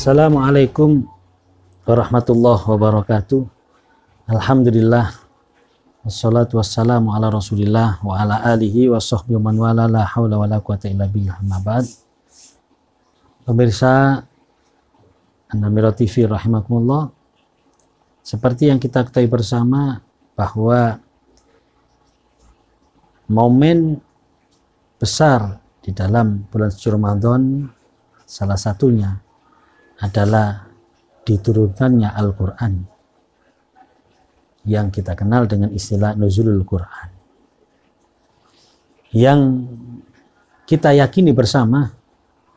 Assalamualaikum warahmatullahi wabarakatuh. Alhamdulillah, wassalatu wassalamu ala rasulillah wa ala alihi wa sahbihi man wala, la hawla wa la quwata illa billah, amma ba'd. Pemirsa An-Namira TV rahimakumullah, seperti yang kita ketahui bersama bahwa momen besar di dalam bulan suci Ramadan salah satunya adalah diturunkannya Al-Quran yang kita kenal dengan istilah Nuzulul Quran, yang kita yakini bersama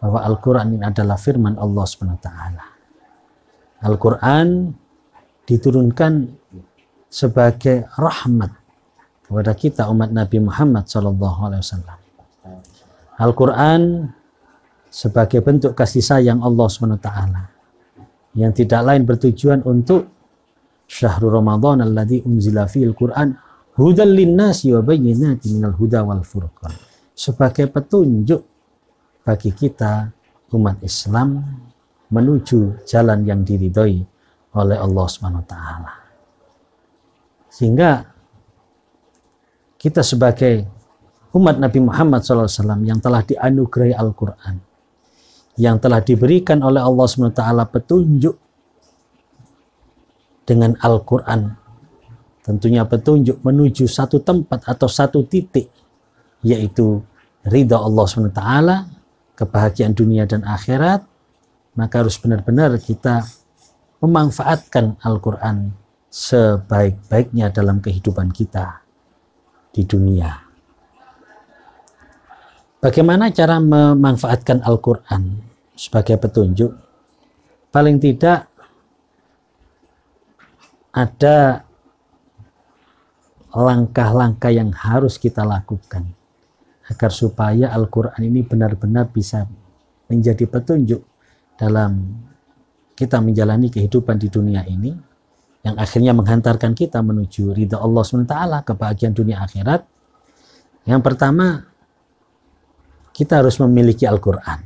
bahwa Al-Quran ini adalah firman Allah SWT. Al-Quran diturunkan sebagai rahmat kepada kita umat Nabi Muhammad SAW. Al-Quran sebagai bentuk kasih sayang Allah SWT yang tidak lain bertujuan untuk Syahrul Ramadan alladzi unzila fil Quran hudal linnasi wa bayyinatin minal huda wal furqan, sebagai petunjuk bagi kita umat Islam menuju jalan yang diridhoi oleh Allah SWT. Sehingga kita sebagai umat Nabi Muhammad SAW yang telah dianugerahi Al-Quran, yang telah diberikan oleh Allah SWT petunjuk dengan Al-Quran, tentunya petunjuk menuju satu tempat atau satu titik, yaitu ridha Allah SWT, kebahagiaan dunia dan akhirat. Maka harus benar-benar kita memanfaatkan Al-Quran sebaik-baiknya dalam kehidupan kita di dunia. Bagaimana cara memanfaatkan Al-Quran sebagai petunjuk? Paling tidak ada langkah-langkah yang harus kita lakukan agar supaya Al-Quran ini benar-benar bisa menjadi petunjuk dalam kita menjalani kehidupan di dunia ini, yang akhirnya menghantarkan kita menuju ridha Allah SWT, kebahagiaan dunia akhirat. Yang pertama, kita harus memiliki Al-Quran.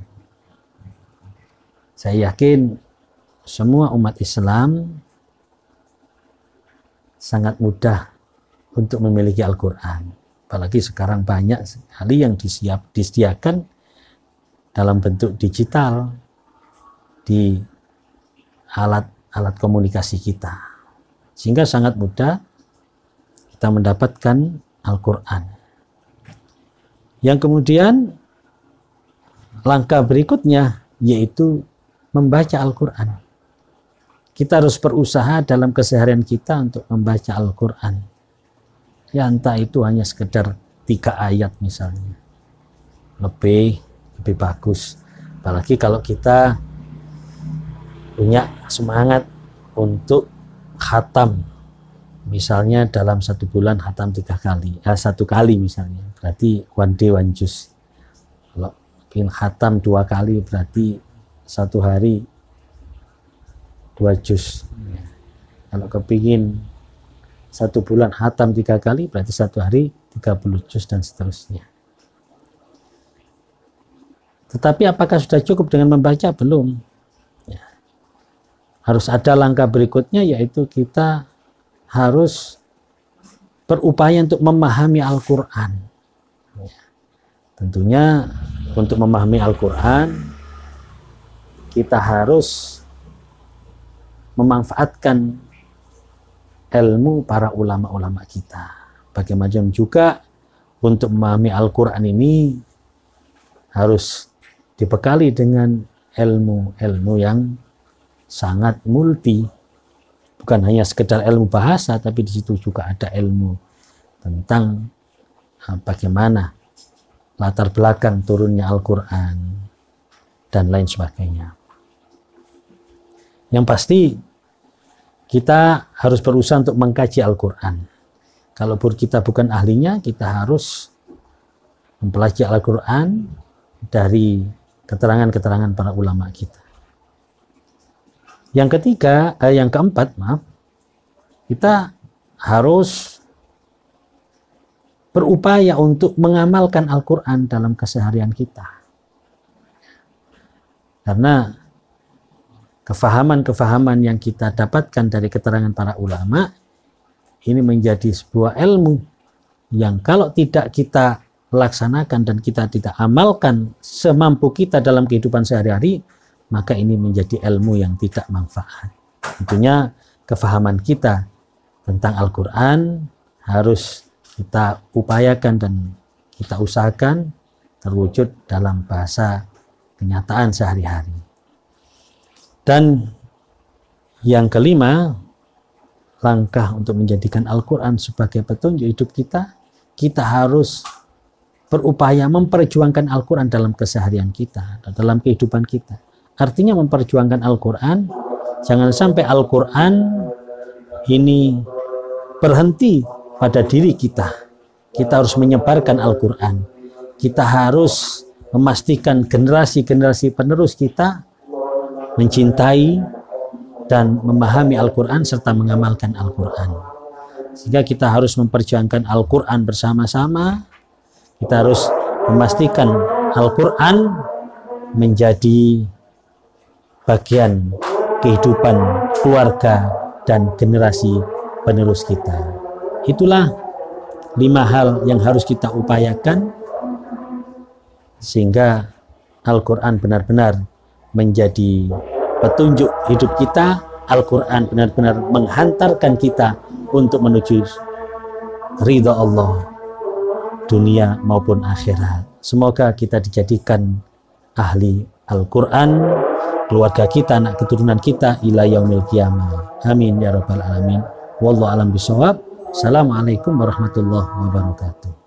Saya yakin semua umat Islam sangat mudah untuk memiliki Al-Quran. Apalagi sekarang banyak sekali yang disediakan dalam bentuk digital di alat-alat komunikasi kita. Sehingga sangat mudah kita mendapatkan Al-Quran. Yang kemudian langkah berikutnya yaitu membaca Al-Quran. Kita harus berusaha dalam keseharian kita untuk membaca Al-Quran. Ya, entah itu hanya sekedar 3 ayat misalnya. Lebih bagus. Apalagi kalau kita punya semangat untuk khatam. Misalnya dalam 1 bulan khatam 3 kali. 1 kali misalnya. Berarti one day one juz. Kalau ingin khatam 2 kali berarti 1 hari 2 juz. Kalau kepingin 1 bulan khatam 3 kali berarti 1 hari 30 juz dan seterusnya. Tetapi apakah sudah cukup dengan membaca? Belum. Ya. Harus ada langkah berikutnya, yaitu kita harus berupaya untuk memahami Al-Quran. Ya. Tentunya untuk memahami Al-Quran kita harus memanfaatkan ilmu para ulama-ulama kita. Bagaimana juga untuk memahami Al-Quran ini harus dibekali dengan ilmu-ilmu yang sangat multi. Bukan hanya sekedar ilmu bahasa, tapi di situ juga ada ilmu tentang bagaimana latar belakang turunnya Al-Quran dan lain sebagainya. Yang pasti kita harus berusaha untuk mengkaji Al-Quran. Kalaupun kita bukan ahlinya, kita harus mempelajari Al-Quran dari keterangan-keterangan para ulama kita. Yang keempat, kita harus berupaya untuk mengamalkan Al-Quran dalam keseharian kita. Karena kefahaman-kefahaman yang kita dapatkan dari keterangan para ulama ini menjadi sebuah ilmu yang kalau tidak kita laksanakan dan kita tidak amalkan semampu kita dalam kehidupan sehari-hari, maka ini menjadi ilmu yang tidak manfaat. Tentunya kefahaman kita tentang Al-Quran harus kita upayakan dan kita usahakan terwujud dalam bahasa kenyataan sehari-hari. Dan yang kelima, langkah untuk menjadikan Al-Quran sebagai petunjuk hidup kita, kita harus berupaya memperjuangkan Al-Quran dalam keseharian kita, dalam kehidupan kita. Artinya memperjuangkan Al-Quran, jangan sampai Al-Quran ini berhenti pada diri kita. Kita harus menyebarkan Al-Quran. Kita harus memastikan generasi-generasi penerus kita mencintai dan memahami Al-Quran serta mengamalkan Al-Quran. Sehingga kita harus memperjuangkan Al-Quran bersama-sama. Kita harus memastikan Al-Quran menjadi bagian kehidupan keluarga dan generasi penerus kita. Itulah 5 hal yang harus kita upayakan sehingga Al-Quran benar-benar menjadi petunjuk hidup kita. Al-Quran benar-benar menghantarkan kita untuk menuju ridha Allah dunia maupun akhirat. Semoga kita dijadikan ahli Al-Quran, keluarga kita, anak keturunan kita ila yaumil qiyamah. Amin ya rabbal alamin. Wallahu alam bisawab. Assalamualaikum warahmatullahi wabarakatuh.